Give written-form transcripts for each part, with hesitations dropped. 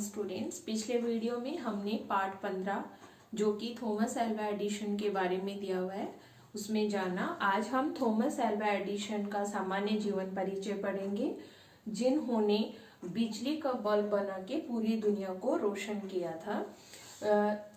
Students, पिछले video में हमने पार्ट 15 जो कि थॉमस एल्वा एडिशन के बारे में दिया हुआ है उसमें जाना। आज हम थॉमस एल्वा एडिशन का सामान्य जीवन परिचय पढ़ेंगे, जिन्होंने बिजली का बल्ब बना के पूरी दुनिया को रोशन किया था।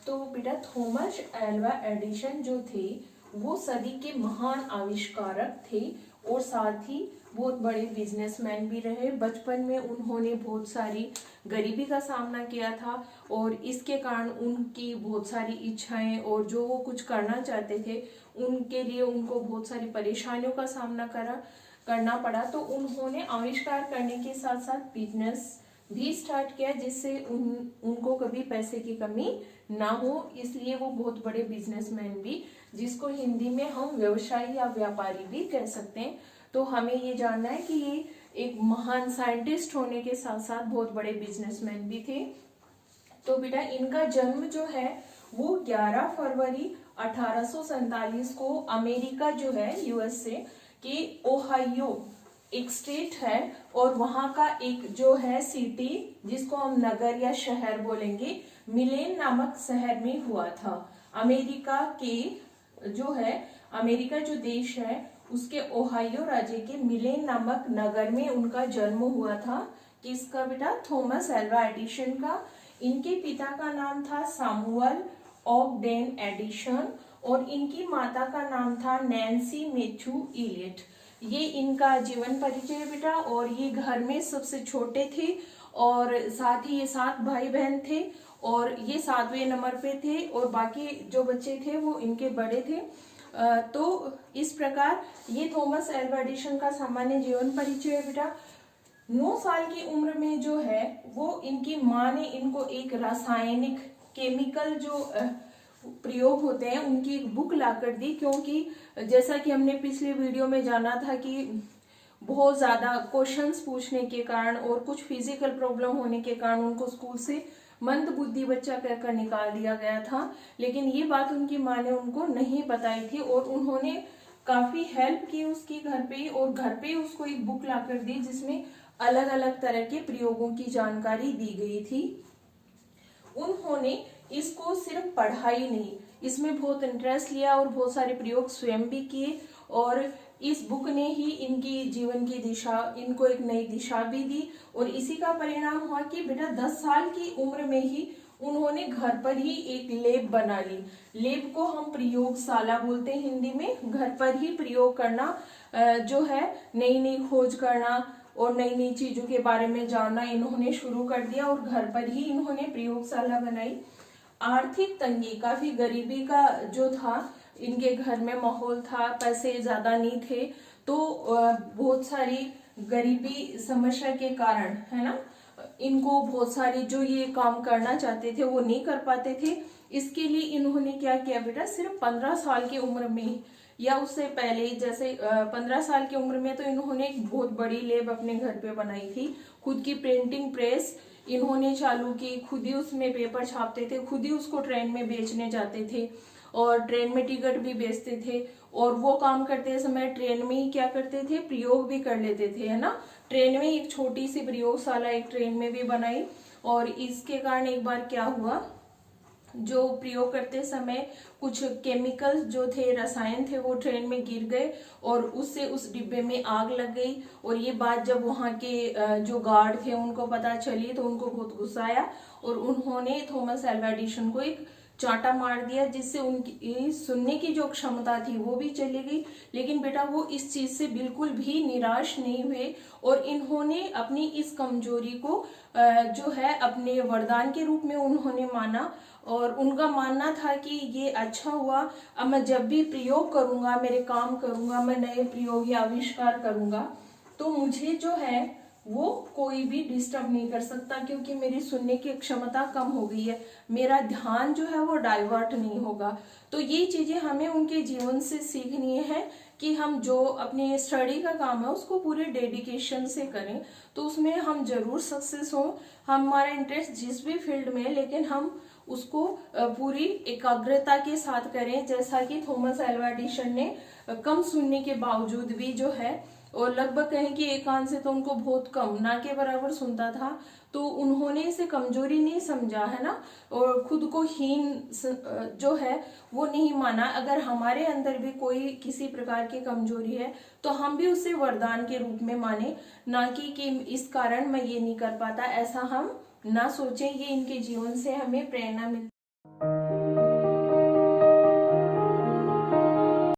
तो बेटा थॉमस एल्वा एडिशन जो थे वो सदी के महान आविष्कारक थे और साथ ही बहुत बड़े बिजनेसमैन भी रहे। बचपन में उन्होंने बहुत सारी गरीबी का सामना किया था और इसके कारण उनकी बहुत सारी इच्छाएं और जो वो कुछ करना चाहते थे उनके लिए उनको बहुत सारी परेशानियों का सामना करना पड़ा। तो उन्होंने आविष्कार करने के साथ साथ बिजनेस भी स्टार्ट किया, जिससे उनको कभी पैसे की कमी ना हो। इसलिए वो बहुत बड़े बिजनेसमैन भी, जिसको हिंदी में हम व्यवसायी या व्यापारी भी कह सकते हैं। तो हमें ये जानना है कि ये एक महान साइंटिस्ट होने के साथ साथ बहुत बड़े बिजनेसमैन भी थे। तो बेटा इनका जन्म जो है वो 11 फरवरी 1847 को अमेरिका जो है यूएसए के ओहायो एक स्टेट है और वहां का एक जो है सिटी, जिसको हम नगर या शहर बोलेंगे, मिलेन नामक शहर में हुआ था। अमेरिका जो देश है उसके ओहायो राज्य के मिलेन नामक नगर में उनका जन्म हुआ था। किसका बेटा? थॉमस एल्वा एडिशन का। इनके पिता का नाम था सैमुअल ऑगडेन एडिशन और इनकी माता का नाम था नैन्सी मैथ्यू इलियट। ये इनका जीवन परिचय है बेटा। और ये घर में सबसे छोटे थे और साथ ही ये 7 भाई बहन थे और ये 7वें नंबर पे थे और बाकी जो बच्चे थे वो इनके बड़े थे। तो इस प्रकार ये थॉमस एल्वा एडिशन का सामान्य जीवन परिचय है बेटा। 9 साल की उम्र में जो है वो इनकी माँ ने इनको एक रासायनिक केमिकल जो प्रयोग होते हैं उनकी एक बुक लाकर दी, क्योंकि जैसा कि हमने पिछले वीडियो में जाना था कि बहुत ज्यादा क्वेश्चंस पूछने के कारण और कुछ फिजिकल प्रॉब्लम होने के कारण उनको स्कूल से मंद बुद्धि बच्चा कहकर निकाल दिया गया था। लेकिन ये बात उनकी माँ ने उनको नहीं बताई थी और उन्होंने काफी हेल्प की उसकी घर पे, और घर पे उसको एक बुक लाकर दी जिसमें अलग अलग तरह के प्रयोगों की जानकारी दी गई थी। उन्होंने इसको सिर्फ पढ़ाई नहीं, इसमें बहुत इंटरेस्ट लिया और बहुत सारे प्रयोग स्वयं भी किए और इस बुक ने ही इनकी जीवन की दिशा, इनको एक नई दिशा भी दी। और इसी का परिणाम हुआ कि बेटा 10 साल की उम्र में ही उन्होंने घर पर ही एक लैब बना ली। लैब को हम प्रयोगशाला बोलते हैं हिंदी में। घर पर ही प्रयोग करना जो है, नई नई खोज करना और नई नई चीजों के बारे में जानना इन्होंने शुरू कर दिया और घर पर ही इन्होंने प्रयोगशाला बनाई। आर्थिक तंगी, काफी गरीबी का जो था इनके घर में माहौल था, पैसे ज्यादा नहीं थे, तो बहुत सारी गरीबी समस्या के कारण, है ना, इनको बहुत सारी जो ये काम करना चाहते थे वो नहीं कर पाते थे। इसके लिए इन्होंने क्या किया बेटा, सिर्फ 15 साल की उम्र में या उससे पहले, जैसे 15 साल की उम्र में तो इन्होंने एक बहुत बड़ी लैब अपने घर पे बनाई थी। खुद की प्रिंटिंग प्रेस इन्होंने चालू की, खुद ही उसमें पेपर छापते थे, खुद ही उसको ट्रेन में बेचने जाते थे और ट्रेन में टिकट भी बेचते थे। और वो काम करते समय ट्रेन में ही क्या करते थे, प्रयोग भी कर लेते थे, है ना। ट्रेन में एक छोटी सी प्रयोगशाला एक ट्रेन में भी बनाई और इसके कारण एक बार क्या हुआ, जो प्रयोग करते समय कुछ केमिकल्स जो थे, रसायन थे, वो ट्रेन में गिर गए और उससे उस डिब्बे में आग लग गई। और ये बात जब वहां के जो गार्ड थे उनको पता चली तो उनको बहुत गुस्सा आया और उन्होंने थॉमस एल्वा एडिशन को एक चांटा मार दिया, जिससे उनकी सुनने की जो क्षमता थी वो भी चली गई। लेकिन बेटा वो इस चीज से बिल्कुल भी निराश नहीं हुए और इन्होंने अपनी इस कमजोरी को जो है अपने वरदान के रूप में उन्होंने माना और उनका मानना था कि ये अच्छा हुआ, अब मैं जब भी प्रयोग करूंगा, मेरे काम करूंगा, मैं नए प्रयोग या आविष्कार करूंगा तो मुझे जो है वो कोई भी डिस्टर्ब नहीं कर सकता, क्योंकि मेरी सुनने की क्षमता कम हो गई है, मेरा ध्यान जो है वो डाइवर्ट नहीं होगा। तो ये चीजें हमें उनके जीवन से सीखनी है कि हम जो अपने स्टडी का काम है उसको पूरे डेडिकेशन से करें तो उसमें हम जरूर सक्सेस हों। हमारा इंटरेस्ट जिस भी फील्ड में है, लेकिन हम उसको पूरी एकाग्रता के साथ करें। जैसा कि थॉमस एल्वा एडिशन ने कम सुनने के बावजूद भी जो है और लगभग कहें कि एक कान से तो उनको बहुत कम, ना के बराबर सुनता था। तो उन्होंने इसे कमजोरी नहीं समझा, है ना, और खुद को हीन जो है वो नहीं माना। अगर हमारे अंदर भी कोई किसी प्रकार की कमजोरी है तो हम भी उसे वरदान के रूप में माने, ना कि इस कारण मैं ये नहीं कर पाता, ऐसा हम ना सोचें। ये इनके जीवन से हमें प्रेरणा मिलती है।